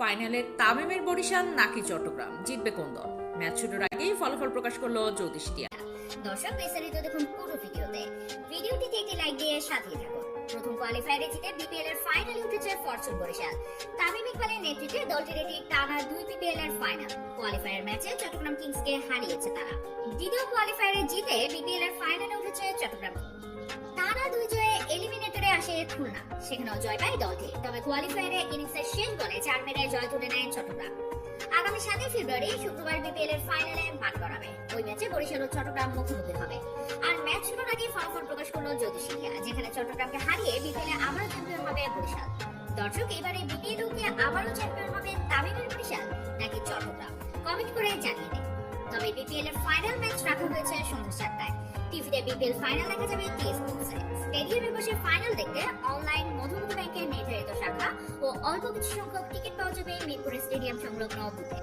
ফাইনালে তামিমের বরিশাল নাকি চট্টগ্রাম, জিতবে কোন দল? ম্যাচ শুরুর আগেই ফলাফল প্রকাশ করলো জ্যোতিষ টিয়া। দর্শক বিস্তারিত দেখুন পুরো ভিডিওতে। ভিডিওটিতে একটি লাইক দিয়ে সাথেই থাকুন। প্রথম কোয়ালিফায়ারে জিতে বিপিএল এর ফাইনালে উঠেছে ফরচুন বরিশাল। তামিম ইকবালের নেতৃত্বে দলটির এটি টানা 2 বিপিএল এর ফাইনাল। কোয়ালিফায়ার ম্যাচে চট্টগ্রাম কিংসকে হারিয়েছে তারা। দ্বিতীয় কোয়ালিফায়ারে জিতে বিপিএল এর ফাইনালে উঠেছে চট্টগ্রাম। টানা 2 জয়ে এলিমিনেটরে আসে খুলনা, সেখানেও জয় পায় দলটি। তবে কোয়ালিফায়ারে ইনিংসের শেষ বলে 4 মেরে জয় তুলে নেয় চট্টগ্রাম। আগামী 7 ফেব্রুয়ারি শুক্রবার বিপিএল এর ফাইনালে মাঠ গড়াবে। ওই ম্যাচে বরিশাল ও চট্টগ্রাম মুখোমুখি হবে। আর ম্যাচ শুরুর আগে ফলাফল প্রকাশ করলো জ্যোতিষ টিয়া, যেখানে চট্টগ্রামকে হারিয়ে বিপিএল এ আবারও চ্যাম্পিয়ন হবে বরিশাল। দর্শক, এবারে বিপিএল কে আবারও চ্যাম্পিয়ন হবে তামিমের বরিশাল নাকি চট্টগ্রাম? কমেন্ট করে জানিয়ে দিন। তবে বিপিএল এর ফাইনাল ম্যাচ রাখা হয়েছে সন্ধ্যা 7টায়। টিভিতে বিপিএল ফাইনাল দেখা যাবে টি স্পোর্টসে। স্টেডিয়ামে বসে ফাইনাল দেখতে অনলাইন মধুমতি ব্যাংকের নির্ধারিত শাখা ও অল্প কিছু সংখ্যক টিকিট পাওয়া যাবে মিরপুর স্টেডিয়াম সংলগ্ন বুথে।